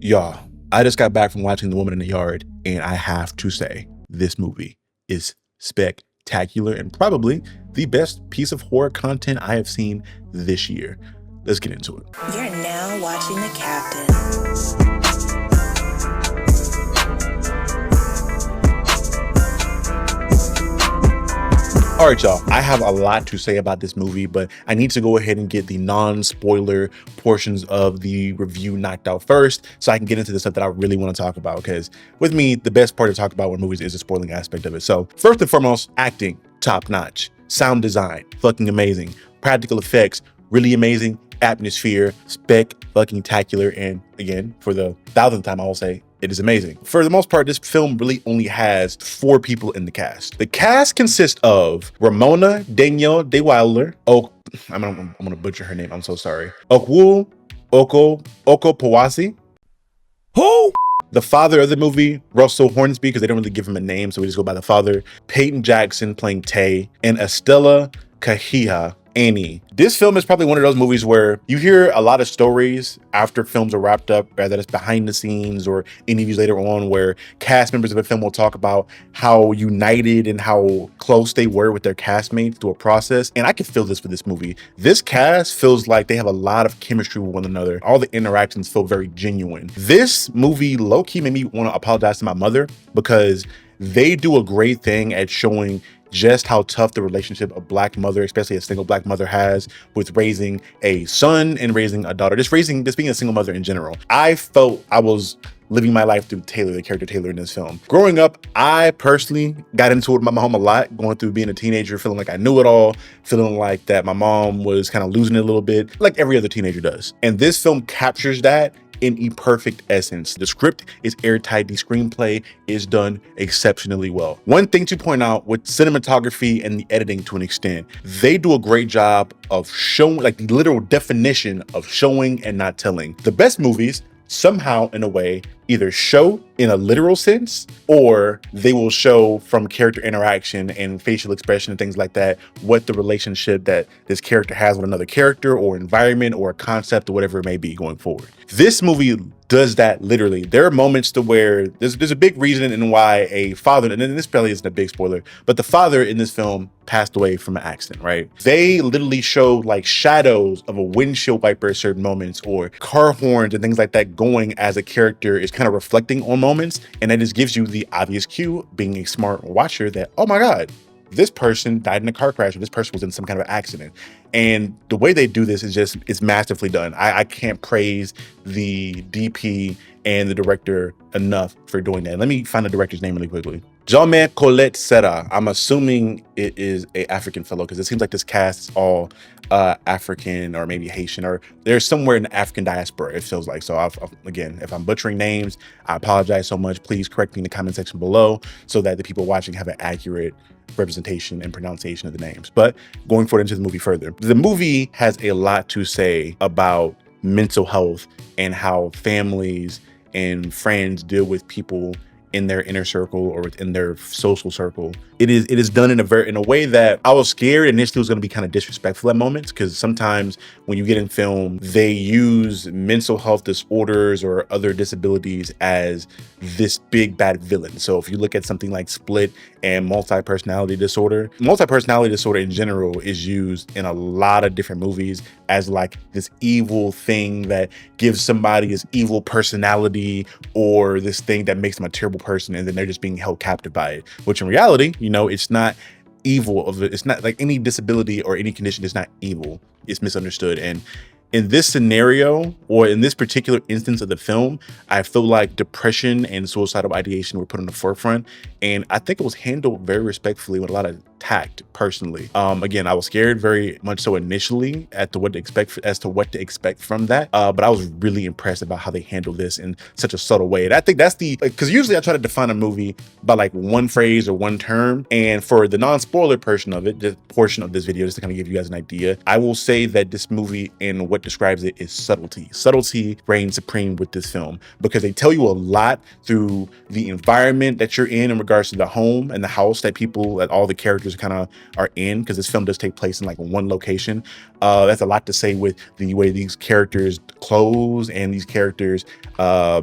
Y'all, I just got back from watching The Woman in the Yard, and I have to say, this movie is spectacular and probably the best piece of horror content I have seen this year. Let's get into it. You're now watching The Captain. All right, y'all, I have a lot to say about this movie, but I need to go ahead and get the non-spoiler portions of the review knocked out first so I can get into the stuff that I really want to talk about, because with me, the best part to talk about with movies is the spoiling aspect of it. So first and foremost, acting, top notch. Sound design, fucking amazing. Practical effects, really amazing. Atmosphere, spec-fucking-tacular. And again, for the 1,000th time, I will say, it is amazing. For the most part, this film really only has 4 people in the cast. The cast consists of Ramona Danielle De Wilder. I'm gonna butcher her name. I'm so sorry. Okwu Okopawasi. Who? The father of the movie, Russell Hornsby, because they don't really give him a name, so we just go by the father. Peyton Jackson playing Tay, and Estella Kahia, Annie. This film is probably one of those movies where you hear a lot of stories after films are wrapped up, whether it's behind the scenes or interviews later on, where cast members of a film will talk about how united and how close they were with their castmates through a process. And I can feel this with this movie. This cast feels like they have a lot of chemistry with one another. All the interactions feel very genuine. This movie low-key made me want to apologize to my mother, because they do a great thing at showing just how tough the relationship a Black mother, especially a single Black mother, has with raising a son and raising a daughter, just being a single mother in general. I felt I was living my life through Taylor, the character Taylor in this film. Growing up, I personally got into it with my mom a lot, going through being a teenager, feeling like I knew it all, feeling like that my mom was kind of losing it a little bit, like every other teenager does. And this film captures that in a perfect essence. The script is airtight. The screenplay is done exceptionally well. One thing to point out with cinematography and the editing, to an extent, they do a great job of showing, like, the literal definition of showing and not telling. The best movies somehow, in a way, either show in a literal sense, or they will show from character interaction and facial expression and things like that what the relationship that this character has with another character or environment or a concept or whatever it may be going forward. This movie does that literally. There are moments to where there's a big reason in why a father, and this probably isn't a big spoiler, but the father in this film passed away from an accident, right? They literally show like shadows of a windshield wiper at certain moments, or car horns and things like that going as a character is kind of reflecting on moments, and that just gives you the obvious cue, being a smart watcher, that, oh my God, this person died in a car crash, or this person was in some kind of accident. And the way they do this is masterfully done. I can't praise the DP and the director enough for doing that. Let me find the director's name really quickly. Jaume Colette Serra. I'm assuming it is a African fellow, because it seems like this cast is all African or maybe Haitian, or they're somewhere in the African diaspora, it feels like. So again, if I'm butchering names, I apologize so much. Please correct me in the comment section below so that the people watching have an accurate representation and pronunciation of the names. But going forward into the movie further, the movie has a lot to say about mental health and how families and friends deal with people in their inner circle or within their social circle. It is done in a way that I was scared initially was going to be kind of disrespectful at moments, because sometimes when you get in film, they use mental health disorders or other disabilities as this big bad villain. So if you look at something like Split and multi-personality disorder in general is used in a lot of different movies as like this evil thing that gives somebody this evil personality, or this thing that makes them a terrible person, and then they're just being held captive by it, which in reality, it's not evil. It's not like any disability or any condition is not evil. It's misunderstood. And in this scenario, or in this particular instance of the film, I feel like depression and suicidal ideation were put on the forefront, and I think it was handled very respectfully with a lot of tact, personally. Again, I was scared very much so initially as to what to expect from that, but I was really impressed about how they handled this in such a subtle way. And I think that's because usually I try to define a movie by like one phrase or one term, and for the non-spoiler portion of this video, just to kind of give you guys an idea, I will say that this movie and what describes it is subtlety. Subtlety reigns supreme with this film, because they tell you a lot through the environment that you're in regards to the home and the house that all the characters spoilers kind of are in, because this film does take place in like one location. That's a lot to say with the way these characters' clothes and these characters'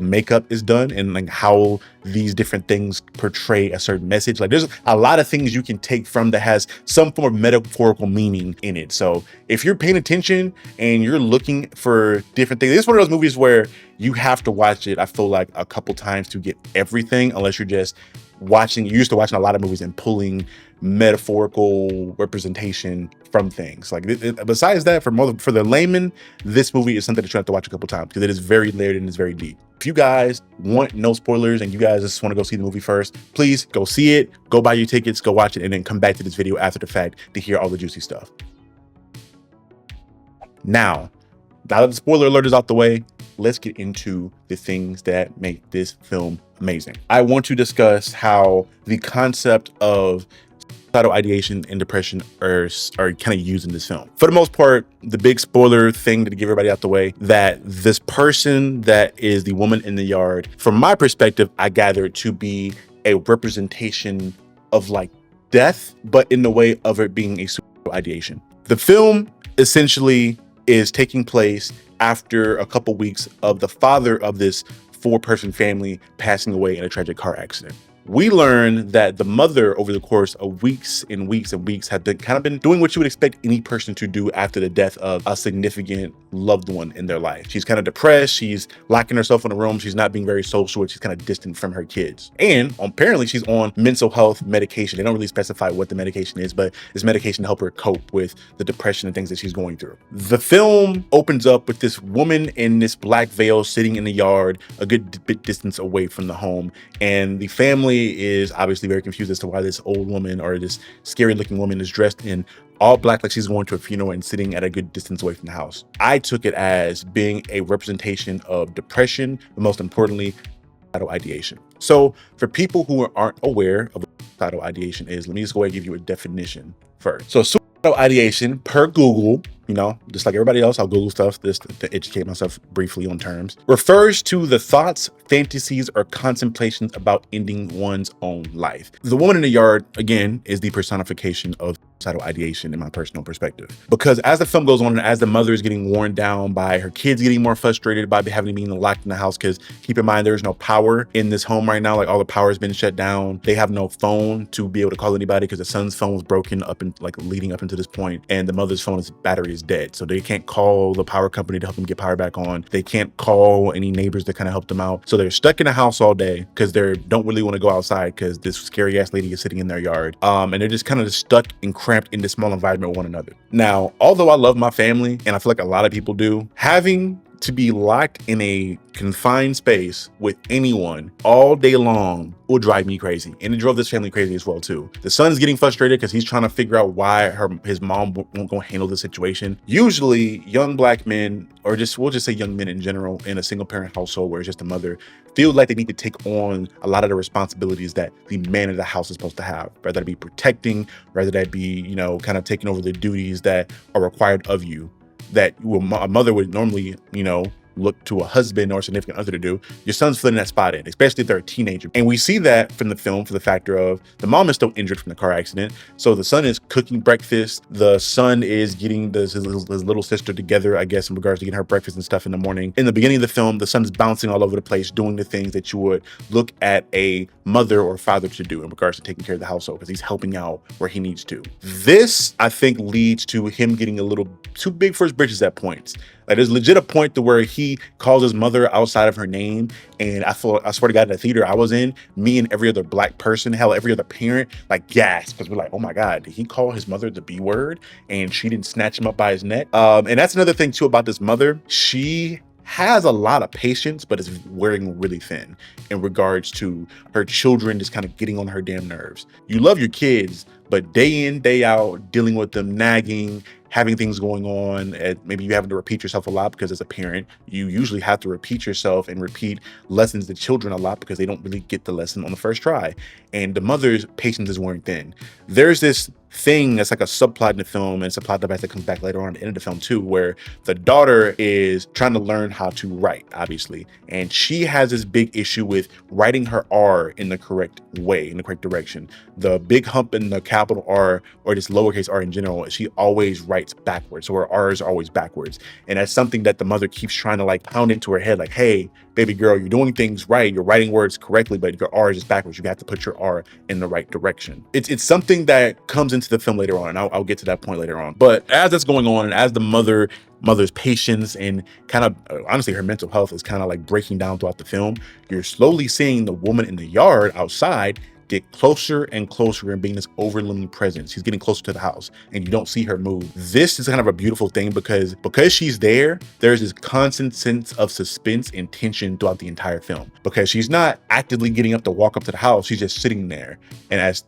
makeup is done, and like how these different things portray a certain message. Like there's a lot of things you can take from that has some form of metaphorical meaning in it. So if you're paying attention and you're looking for different things, this is one of those movies where you have to watch it, I feel like, a couple times to get everything, unless you're just you're used to watching a lot of movies and pulling metaphorical representation from things. Like besides that, for the layman, this movie is something that you have to watch a couple times because it is very layered and it's very deep. If you guys want no spoilers and you guys just want to go see the movie first, please go see it, go buy your tickets, go watch it, and then come back to this video after the fact to hear all the juicy stuff. Now that the spoiler alert is out the way, let's get into the things that make this film amazing. I want to discuss how the concept of suicidal ideation and depression are kind of used in this film. For the most part, the big spoiler thing to give everybody out the way, that this person that is the woman in the yard, from my perspective, I gather it to be a representation of like death, but in the way of it being a suicidal ideation. The film essentially is taking place after a couple weeks of the father of this 4-person family passing away in a tragic car accident. We learn that the mother, over the course of weeks and weeks and weeks, had been doing what you would expect any person to do after the death of a significant loved one in their life. She's kind of depressed. She's locking herself in a room. She's not being very social. She's kind of distant from her kids. And apparently she's on mental health medication. They don't really specify what the medication is, but it's medication to help her cope with the depression and things that she's going through. The film opens up with this woman in this black veil sitting in the yard, a good bit distance away from the home. And the family is obviously very confused as to why this old woman, or this scary looking woman, is dressed in all black like she's going to a funeral and sitting at a good distance away from the house. I took it as being a representation of depression, but most importantly, suicidal ideation. So for people who aren't aware of what suicidal ideation is, let me just go ahead and give you a definition first. So suicidal ideation, per Google, just like everybody else, I'll Google stuff just to educate myself briefly on terms, refers to the thoughts, fantasies, or contemplations about ending one's own life. The woman in the yard, again, is the personification of suicidal ideation in my personal perspective. Because as the film goes on and as the mother is getting worn down by her kids getting more frustrated by having to be locked in the house, because keep in mind, there's no power in this home right now. Like all the power has been shut down. They have no phone to be able to call anybody because the son's phone was broken up and leading up into this point, and the mother's phone's battery is dead. So they can't call the power company to help them get power back on. They can't call any neighbors to kind of help them out. So they're stuck in the house all day because they don't really want to go outside because this scary ass lady is sitting in their yard. And they're just kind of stuck and cramped in this small environment with one another. Now, although I love my family, and I feel like a lot of people do, having to be locked in a confined space with anyone all day long will drive me crazy. And it drove this family crazy as well too. The son's getting frustrated because he's trying to figure out why his mom won't go handle the situation. Usually young black men, or we'll just say young men in general, in a single parent household where it's just a mother, feel like they need to take on a lot of the responsibilities that the man of the house is supposed to have, whether that be protecting, whether that be, kind of taking over the duties that are required of you, that a mother would normally, look to a husband or significant other to do. Your son's filling that spot in, especially if they're a teenager. And we see that from the film for the factor of the mom is still injured from the car accident. So the son is cooking breakfast. The son is getting his little sister together, I guess, in regards to getting her breakfast and stuff in the morning. In the beginning of the film, the son is bouncing all over the place, doing the things that you would look at a mother or father to do in regards to taking care of the household, because he's helping out where he needs to. This, I think, leads to him getting a little too big for his britches at points. Like there's legit a point to where he calls his mother outside of her name. And I swear to God, in the theater I was in, me and every other black person, hell, every other parent, gasped, because we're like, oh my God, did he call his mother the B word? And she didn't snatch him up by his neck. And that's another thing too about this mother. She has a lot of patience, but is wearing really thin in regards to her children just kind of getting on her damn nerves. You love your kids, but day in, day out, dealing with them nagging, having things going on, and maybe you having to repeat yourself a lot, because as a parent, you usually have to repeat yourself and repeat lessons to children a lot because they don't really get the lesson on the first try. And the mother's patience is wearing thin. There's this thing that's like a subplot in the film, and it's a plot device that comes back later on at the end of the film too, where the daughter is trying to learn how to write, obviously, and she has this big issue with writing her R in the correct way, in the correct direction. The big hump in the capital R, or just lowercase r in general, she always writes backwards, so her R's are always backwards, and that's something that the mother keeps trying to like pound into her head, like, hey, baby girl, you're doing things right, you're writing words correctly, but your R is just backwards. You have to put your R in the right direction. It's something that comes into the film later on, and I'll get to that point later on. But as that's going on, and as the mother's patience and kind of honestly her mental health is kind of like breaking down throughout the film, you're slowly seeing the woman in the yard outside get closer and closer and being this overwhelming presence. She's getting closer to the house and you don't see her move. This is kind of a beautiful thing because she's there, there's this constant sense of suspense and tension throughout the entire film, because she's not actively getting up to walk up to the house. She's just sitting there. And as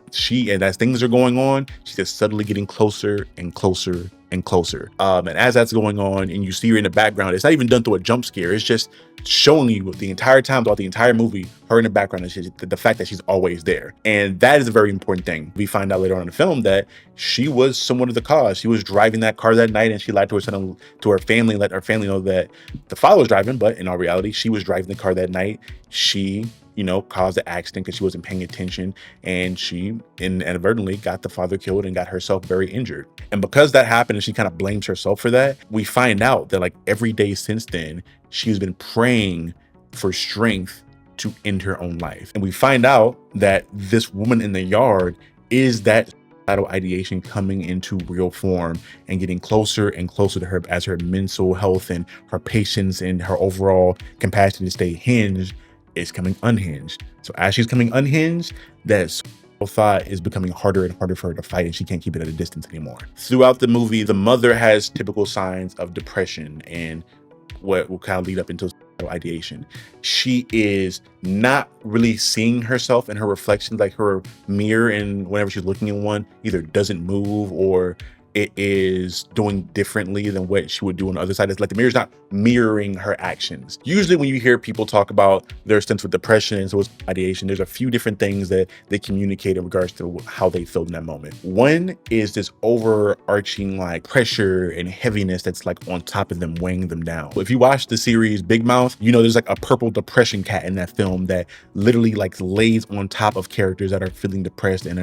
things are going on, she's just subtly getting closer and closer and closer. And as that's going on and you see her in the background, it's not even done through a jump scare. It's just showing you the entire time throughout the entire movie, her in the background, and the fact that she's always there. And that is a very important thing. We find out later on in the film that she was somewhat of the cause. She was driving that car that night and she lied to her family, let her family know that the father was driving, but in all reality, she was driving the car that night. She caused the accident because she wasn't paying attention, and she inadvertently got the father killed and got herself very injured. And because that happened and she kind of blames herself for that, we find out that like every day since then, she's been praying for strength to end her own life. And we find out that this woman in the yard is that suicidal ideation coming into real form and getting closer and closer to her as her mental health and her patience and her overall capacity to stay hinged is coming unhinged. So as she's coming unhinged, that thought is becoming harder and harder for her to fight, and she can't keep it at a distance anymore. Throughout the movie, the mother has typical signs of depression and what will kind of lead up into ideation. She is not really seeing herself in her reflections, like her mirror, and whenever she's looking in one, either doesn't move or it is doing differently than what she would do on the other side. It's like the mirror's not mirroring her actions. Usually when you hear people talk about their stints with depression and so it's ideation, there's a few different things that they communicate in regards to how they feel in that moment. One is this overarching like pressure and heaviness that's like on top of them, weighing them down. If you watch the series Big Mouth, there's like a purple depression cat in that film that literally like lays on top of characters that are feeling depressed and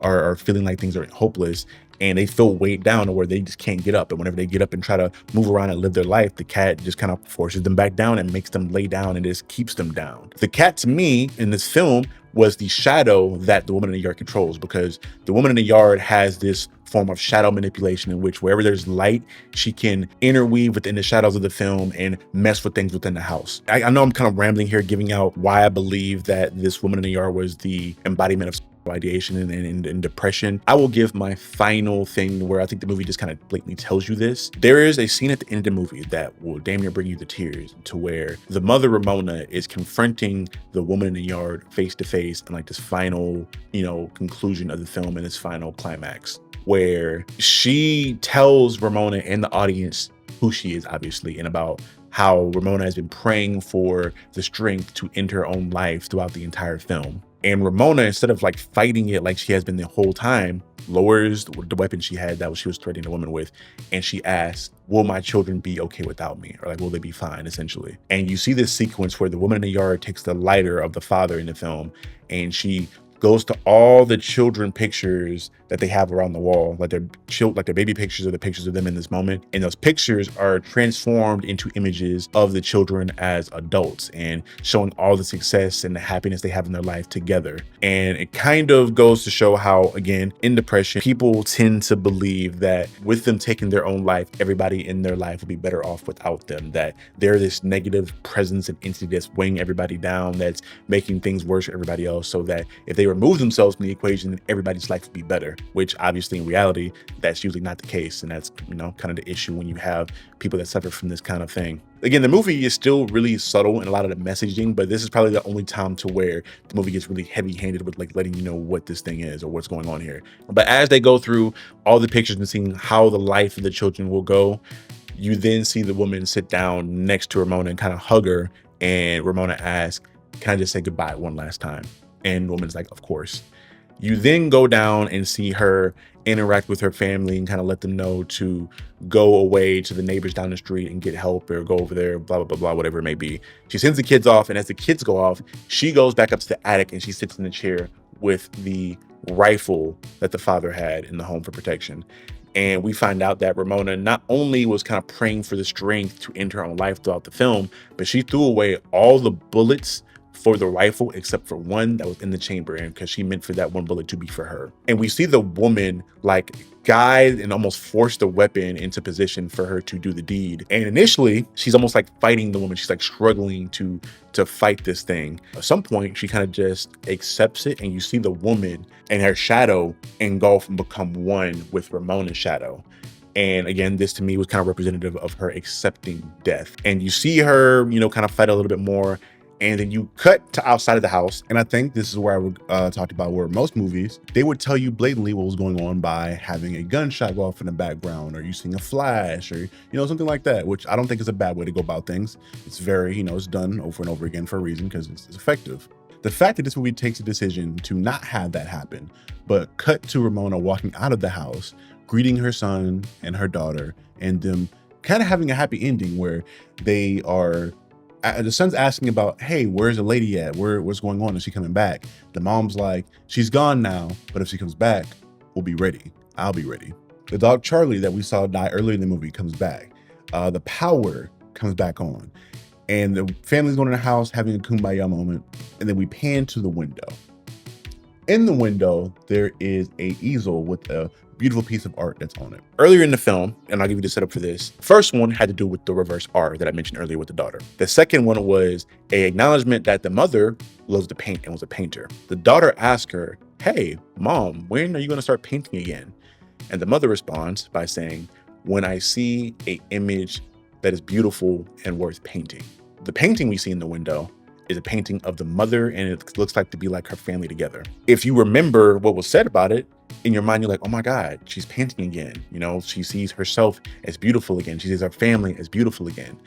are feeling like things are hopeless, and they feel weighed down to where they just can't get up. And whenever they get up and try to move around and live their life, the cat just kind of forces them back down and makes them lay down and just keeps them down. The cat, to me, in this film, was the shadow that the woman in the yard controls, because the woman in the yard has this form of shadow manipulation in which wherever there's light, she can interweave within the shadows of the film and mess with things within the house. I know I'm kind of rambling here, giving out why I believe that this woman in the yard was the embodiment of ideation and depression. I will give my final thing where I think the movie just kind of blatantly tells you this. There is a scene at the end of the movie that will damn near bring you to tears, to where the mother Ramona is confronting the woman in the yard face to face in like this final, conclusion of the film and its final climax, where she tells Ramona and the audience who she is, obviously, and about how Ramona has been praying for the strength to end her own life throughout the entire film. And Ramona, instead of like fighting it like she has been the whole time, lowers the weapon she had that she was threatening the woman with, and she asks, will my children be okay without me? Or like, will they be fine, essentially? And you see this sequence where the woman in the yard takes the lighter of the father in the film, and she goes to all the children pictures that they have around the wall, like their baby pictures or the pictures of them in this moment. And those pictures are transformed into images of the children as adults and showing all the success and the happiness they have in their life together. And it kind of goes to show how, again, in depression, people tend to believe that with them taking their own life, everybody in their life will be better off without them, that they're this negative presence and entity that's weighing everybody down, that's making things worse for everybody else, so that if they remove themselves from the equation, then everybody's life would be better, which obviously in reality, that's usually not the case. And that's, kind of the issue when you have people that suffer from this kind of thing. Again, the movie is still really subtle in a lot of the messaging, but this is probably the only time to where the movie gets really heavy-handed with like letting you know what this thing is or what's going on here. But as they go through all the pictures and seeing how the life of the children will go, you then see the woman sit down next to Ramona and kind of hug her. And Ramona asks, can I just say goodbye one last time? And the woman's like, of course. You then go down and see her interact with her family and kind of let them know to go away to the neighbors down the street and get help or go over there, blah, blah, blah, blah, whatever it may be. She sends the kids off, and as the kids go off, she goes back up to the attic and she sits in the chair with the rifle that the father had in the home for protection. And we find out that Ramona not only was kind of praying for the strength to end her own life throughout the film, but she threw away all the bullets for the rifle except for one that was in the chamber, and because she meant for that one bullet to be for her. And we see the woman like guide and almost force the weapon into position for her to do the deed. And initially, she's almost like fighting the woman. She's like struggling to fight this thing. At some point, she kind of just accepts it, and you see the woman and her shadow engulf and become one with Ramona's shadow. And again, this to me was kind of representative of her accepting death. And you see her, kind of fight a little bit more. And then you cut to outside of the house. And I think this is where I would talk about where most movies, they would tell you blatantly what was going on by having a gunshot go off in the background, or you seeing a flash, or, something like that, which I don't think is a bad way to go about things. It's very, it's done over and over again for a reason, because it's effective. The fact that this movie takes a decision to not have that happen, but cut to Ramona walking out of the house, greeting her son and her daughter, and them kind of having a happy ending where they are, the son's asking about, hey, where's the lady at? What's going on? Is she coming back? The mom's like, she's gone now, but if she comes back, we'll be ready. I'll be ready. The dog Charlie that we saw die earlier in the movie comes back. The power comes back on. And the family's going in the house having a kumbaya moment. And then we pan to the window. In the window, there is a easel with a beautiful piece of art that's on it. Earlier in the film, and I'll give you the setup for this, the first one had to do with the reverse R that I mentioned earlier with the daughter. The second one was an acknowledgement that the mother loves to paint and was a painter. The daughter asked her, hey, mom, when are you going to start painting again? And the mother responds by saying, when I see an image that is beautiful and worth painting. The painting we see in the window is a painting of the mother, and it looks like to be like her family together. If you remember what was said about it, in your mind, you're like, oh my God, she's painting again. She sees herself as beautiful again. She sees her family as beautiful again.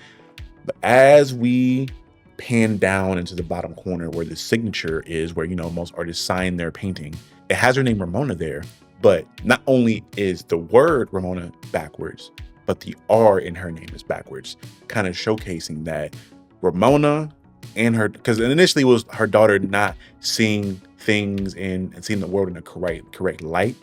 But as we pan down into the bottom corner where the signature is, where, most artists sign their painting, it has her name Ramona there. But not only is the word Ramona backwards, but the R in her name is backwards, kind of showcasing that Ramona and her, because initially it was her daughter not seeing things and seeing the world in a correct light.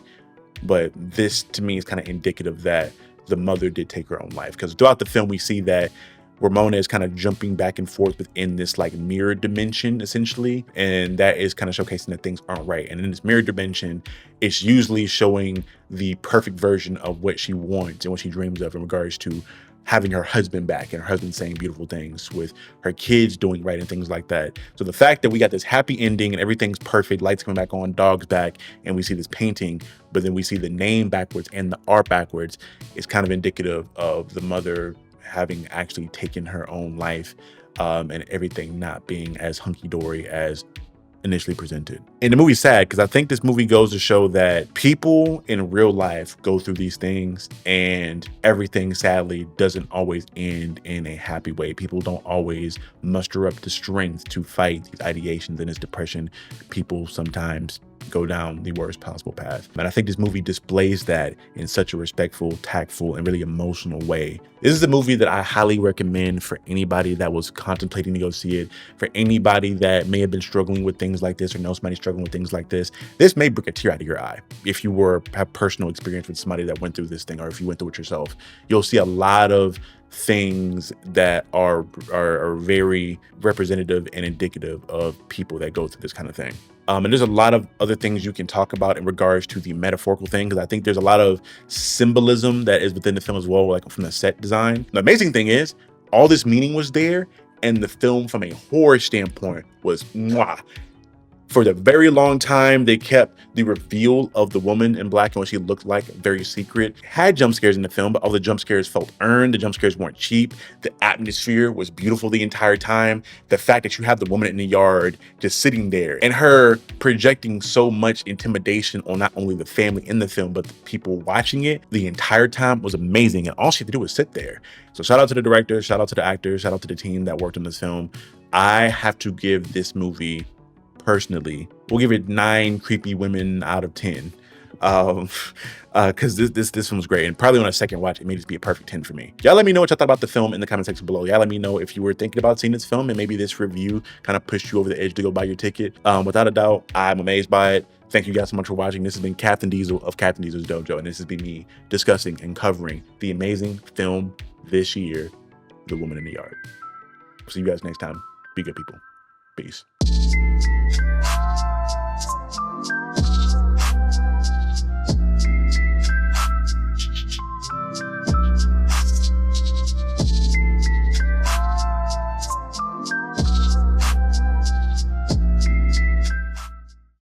But this to me is kind of indicative that the mother did take her own life, because throughout the film we see that Ramona is kind of jumping back and forth within this like mirror dimension essentially, and that is kind of showcasing that things aren't right. And in this mirror dimension, it's usually showing the perfect version of what she wants and what she dreams of in regards to having her husband back and her husband saying beautiful things, with her kids doing right and things like that. So the fact that we got this happy ending and everything's perfect, lights coming back on, dogs back, and we see this painting, but then we see the name backwards and the art backwards, is kind of indicative of the mother having actually taken her own life, and everything not being as hunky-dory as initially presented. And the movie's sad because I think this movie goes to show that people in real life go through these things, and everything sadly doesn't always end in a happy way. People don't always muster up the strength to fight these ideations and this depression. People sometimes go down the worst possible path. And I think this movie displays that in such a respectful, tactful, and really emotional way. This is a movie that I highly recommend for anybody that was contemplating to go see it, for anybody that may have been struggling with things like this or know somebody struggling with things like this. This may bring a tear out of your eye. If you have personal experience with somebody that went through this thing, or if you went through it yourself, you'll see a lot of things that are very representative and indicative of people that go through this kind of thing. And there's a lot of other things you can talk about in regards to the metaphorical thing, because I think there's a lot of symbolism that is within the film as well, like from the set design. The amazing thing is, all this meaning was there, and the film from a horror standpoint was mwah. For the very long time, they kept the reveal of the woman in black and what she looked like very secret. Had jump scares in the film, but all the jump scares felt earned. The jump scares weren't cheap. The atmosphere was beautiful the entire time. The fact that you have the woman in the yard just sitting there and her projecting so much intimidation on not only the family in the film, but the people watching it the entire time was amazing. And all she had to do was sit there. So shout out to the director, shout out to the actors, shout out to the team that worked on this film. I have to give this movie personally. We'll give it 9 creepy women out of 10. Because this film was great, and probably on a second watch, it may just be a perfect 10 for me. Y'all let me know what y'all thought about the film in the comment section below. Y'all let me know if you were thinking about seeing this film and maybe this review kind of pushed you over the edge to go buy your ticket. Without a doubt, I'm amazed by it. Thank you guys so much for watching. This has been Captain Diesel of Captain Diesel's Dojo, and this has been me discussing and covering the amazing film this year, The Woman in the Yard. See you guys next time. Be good people. Peace.